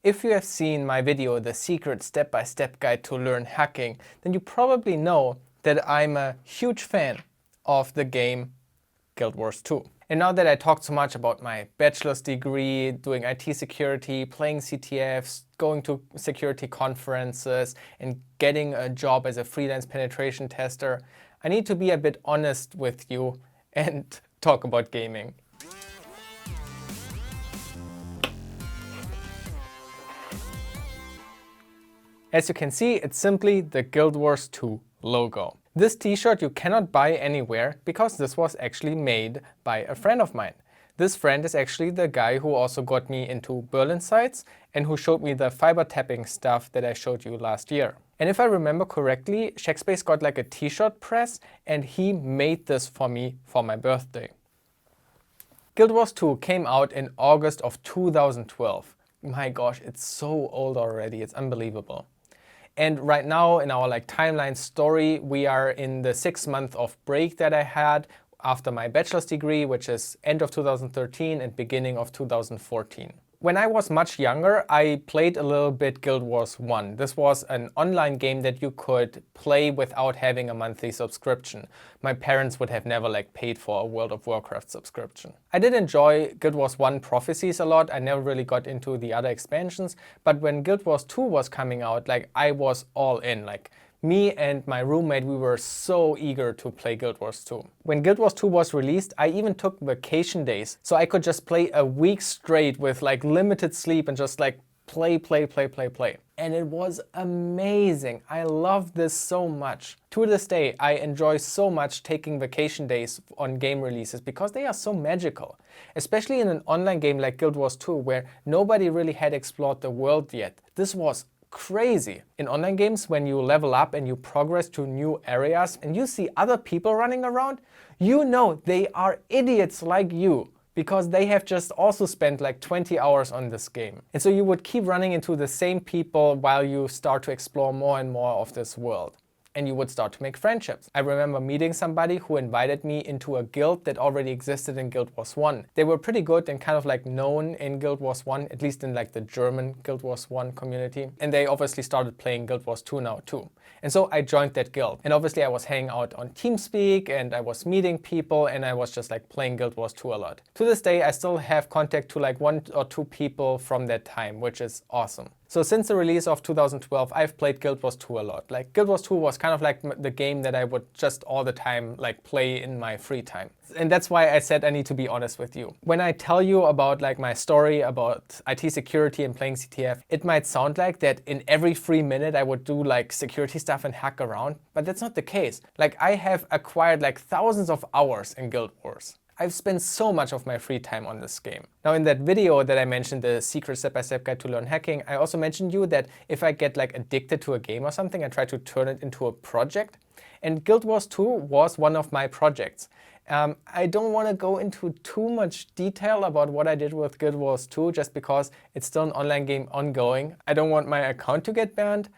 If you have seen my video, The Secret Step-by-Step Guide to Learn Hacking, then you probably know that I'm a huge fan of the game Guild Wars 2. And now that I talked so much about my bachelor's degree, doing IT security, playing CTFs, going to security conferences, and getting a job as a freelance penetration tester, I need to be a bit honest with you and talk about gaming. As you can see, it's simply the Guild Wars 2 logo. This t-shirt you cannot buy anywhere because this was actually made by a friend of mine. This friend is actually the guy who also got me into Berlin sites and who showed me the fiber tapping stuff that I showed you last year. And if I remember correctly, Shackspace got like a t-shirt press and he made this for me for my birthday. Guild Wars 2 came out in August of 2012. My gosh, it's so old already, it's unbelievable. And right now in our timeline story, we are in the 6 month of break that I had after my bachelor's degree, which is end of 2013 and beginning of 2014. When I was much younger, I played a little bit Guild Wars 1. This was an online game that you could play without having a monthly subscription. My parents would have never paid for a World of Warcraft subscription. I did enjoy Guild Wars 1 Prophecies a lot. I never really got into the other expansions, but when Guild Wars 2 was coming out, I was all in. Me and my roommate, we were so eager to play Guild Wars 2. When Guild Wars 2 was released, I even took vacation days, so I could just play a week straight with limited sleep and just play. And it was amazing. I love this so much. To this day, I enjoy so much taking vacation days on game releases because they are so magical. Especially in an online game like Guild Wars 2, where nobody really had explored the world yet. This was crazy. In online games, when you level up and you progress to new areas and you see other people running around, you know they are idiots like you because they have just also spent 20 hours on this game. And so you would keep running into the same people while you start to explore more and more of this world. And you would start to make friendships. I remember meeting somebody who invited me into a guild that already existed in Guild Wars 1. They were pretty good and kind of known in Guild Wars 1, at least in the German Guild Wars 1 community. And they obviously started playing Guild Wars 2 now too. And so I joined that guild. And obviously I was hanging out on TeamSpeak and I was meeting people and I was just playing Guild Wars 2 a lot. To this day, I still have contact to 1 or 2 people from that time, which is awesome. So since the release of 2012, I've played Guild Wars 2 a lot. Guild Wars 2 was kind of the game that I would just all the time play in my free time. And that's why I said I need to be honest with you. When I tell you about my story about IT security and playing CTF, it might sound like that in every free minute I would do security stuff and hack around, but that's not the case. I have acquired thousands of hours in Guild Wars. I've spent so much of my free time on this game. Now in that video that I mentioned, the secret step-by-step guide to learn hacking, I also mentioned you that if I get addicted to a game or something, I try to turn it into a project. And Guild Wars 2 was one of my projects. I don't want to go into too much detail about what I did with Guild Wars 2 just because it's still an online game ongoing. I don't want my account to get banned.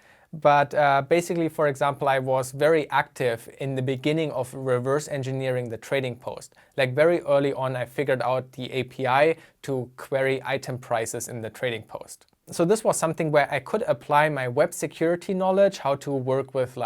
But basically, for example, I was very active in the beginning of reverse engineering the trading post. Very early on, I figured out the API to query item prices in the trading post. So this was something where I could apply my web security knowledge, how to work with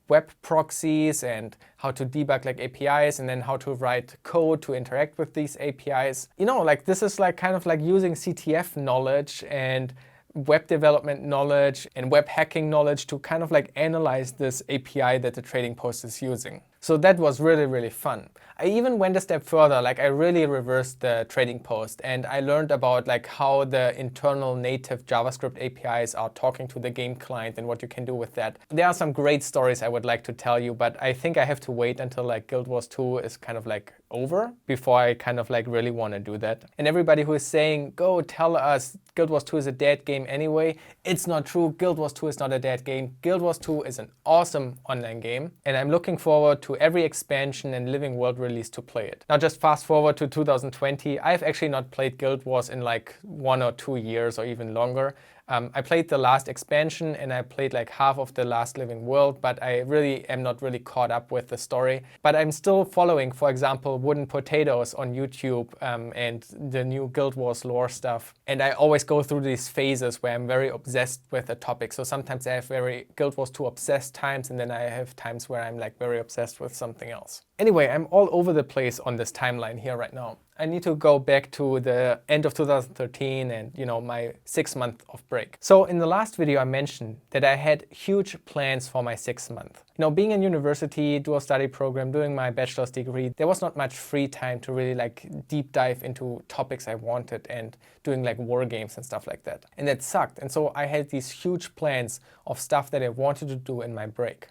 web proxies and how to debug APIs and then how to write code to interact with these APIs. You know, this is kind of using CTF knowledge and web development knowledge and web hacking knowledge to kind of analyze this API that the trading post is using. So that was really, really fun. I even went a step further, I really reversed the trading post and I learned about how the internal native JavaScript APIs are talking to the game client and what you can do with that. There are some great stories I would like to tell you, but I think I have to wait until Guild Wars 2 is kind of over before I kind of really want to do that. And everybody who is saying, go tell us Guild Wars 2 is a dead game anyway, it's not true. Guild Wars 2 is not a dead game. Guild Wars 2 is an awesome online game and I'm looking forward to every expansion and Living World release to play it. Now just fast forward to 2020, I've actually not played Guild Wars in 1 or 2 years or even longer. I played the last expansion and I played half of the last Living World, but I really am not really caught up with the story. But I'm still following, for example, example, Wooden Potatoes on YouTube and the new Guild Wars lore stuff. And I always go through these phases where I'm very obsessed with a topic. So sometimes I have very Guild Wars 2 obsessed times, and then I have times where I'm like very obsessed with something else. Anyway, I'm all over the place on this timeline here right now. I need to go back to the end of 2013 and, you know, my 6 month of break. So in the last video I mentioned that I had huge plans for my 6 month. You know, being in university, dual study program, doing my bachelor's degree, there was not much free time to really like deep dive into topics I wanted and doing like war games and stuff like that. And that sucked. And so I had these huge plans of stuff that I wanted to do in my break.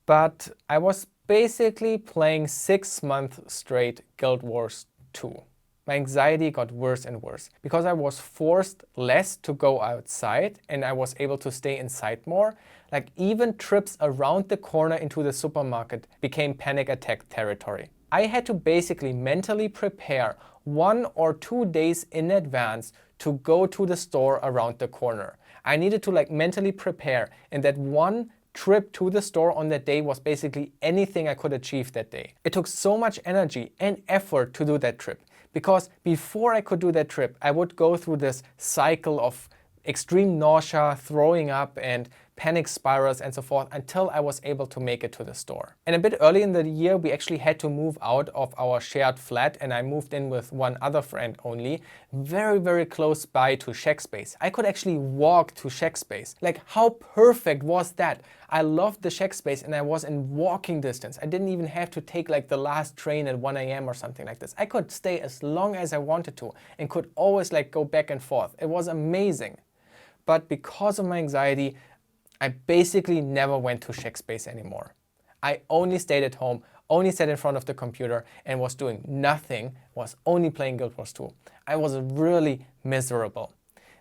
But I was basically playing 6 months straight Guild Wars 2. My anxiety got worse and worse because I was forced less to go outside and I was able to stay inside more. Like even trips around the corner into the supermarket became panic attack territory. I had to basically mentally prepare 1 or 2 days in advance to go to the store around the corner. I needed to like mentally prepare, and that one trip to the store on that day was basically anything I could achieve that day. It took so much energy and effort to do that trip because before I could do that trip, I would go through this cycle of extreme nausea, throwing up, and panic spirals and so forth until I was able to make it to the store. And a bit early in the year, we actually had to move out of our shared flat, and I moved in with one other friend only, very, very close by to Shack Space. I could actually walk to Shack Space. Like, how perfect was that? I loved the Shack Space and I was in walking distance. I didn't even have to take like the last train at 1 AM or something like this. I could stay as long as I wanted to and could always like go back and forth. It was amazing. But because of my anxiety, I basically never went to Shack Space anymore. I only stayed at home, only sat in front of the computer and was doing nothing, was only playing Guild Wars 2. I was really miserable.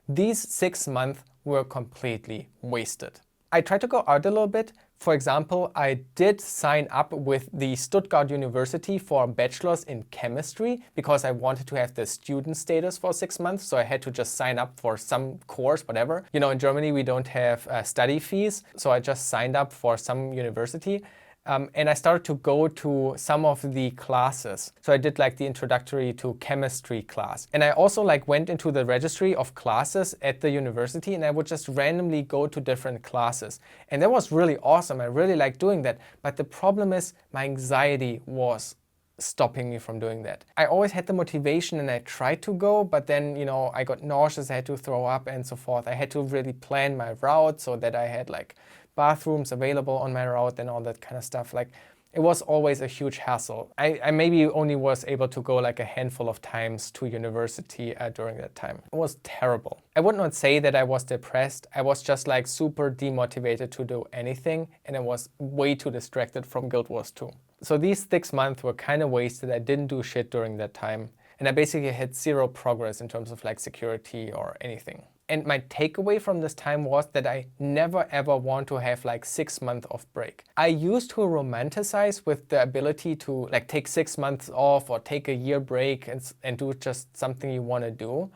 These 6 months were completely wasted. I tried to go out a little bit. For example, I did sign up with the Stuttgart University for a bachelor's in chemistry because I wanted to have the student status for 6 months. So I had to just sign up for some course, whatever. You know, in Germany, we don't have study fees. So I just signed up for some university. And I started to go to some of the classes. So I did like the introductory to chemistry class. And I also like went into the registry of classes at the university and I would just randomly go to different classes. And that was really awesome. I really liked doing that. But the problem is my anxiety was stopping me from doing that. I always had the motivation and I tried to go, but then, you know, I got nauseous, I had to throw up and so forth. I had to really plan my route so that I had like bathrooms available on my route and all that kind of stuff. Like, it was always a huge hassle. I maybe only was able to go like a handful of times to university during that time. It was terrible. I would not say that I was depressed. I was just like super demotivated to do anything and I was way too distracted from Guild Wars 2. So these 6 months were kind of wasted. I didn't do shit during that time. And I basically had zero progress in terms of like security or anything. And my takeaway from this time was that I never ever want to have like 6 months of break. I used to romanticize with the ability to like take 6 months off or take a year break and do just something you want to do.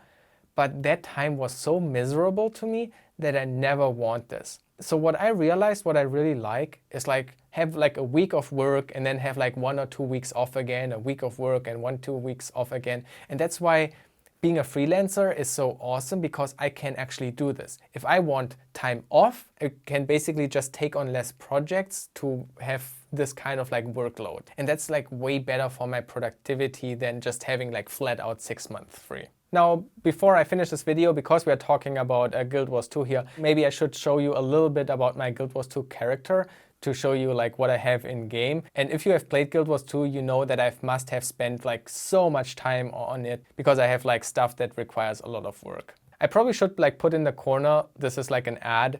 But that time was so miserable to me that I never want this. So what I realized, what I really like is like have like a week of work and then have like 1 or 2 weeks off again, a week of work and 1 or 2 weeks off again. And that's why being a freelancer is so awesome because I can actually do this. If I want time off, I can basically just take on less projects to have this kind of like workload. And that's like way better for my productivity than just having like flat out 6 months free. Now, before I finish this video, because we are talking about Guild Wars 2 here, maybe I should show you a little bit about my Guild Wars 2 character to show you like what I have in game. And if you have played Guild Wars 2, you know that I must have spent like so much time on it because I have like stuff that requires a lot of work. I probably should like put in the corner, this is like an ad.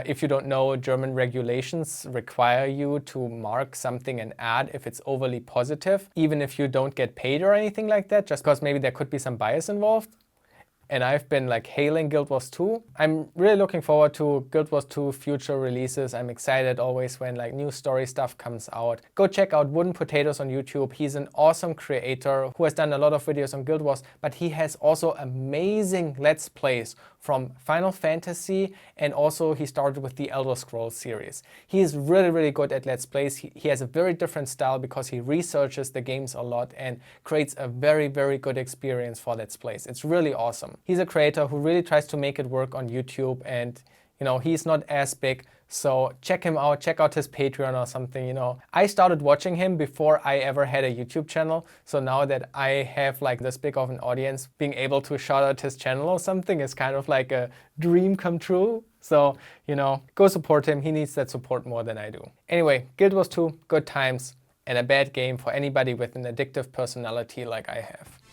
If you don't know, German regulations require you to mark something an ad if it's overly positive, even if you don't get paid or anything like that, just because maybe there could be some bias involved. And I've been like hailing Guild Wars 2. I'm really looking forward to Guild Wars 2 future releases. I'm excited always when like new story stuff comes out. Go check out Wooden Potatoes on YouTube. He's an awesome creator who has done a lot of videos on Guild Wars, but he has also amazing Let's Plays from Final Fantasy, and also he started with the Elder Scrolls series. He is really, really good at Let's Plays. He has a very different style because he researches the games a lot and creates a very, very good experience for Let's Plays. It's really awesome. He's a creator who really tries to make it work on YouTube, and you know, he's not as big, so check him out, check out his Patreon or something, you know. I started watching him before I ever had a YouTube channel, so now that I have like this big of an audience, being able to shout out his channel or something is kind of like a dream come true. So, you know, go support him. He needs that support more than I do. Anyway, Guild Wars 2, good times, and a bad game for anybody with an addictive personality like I have.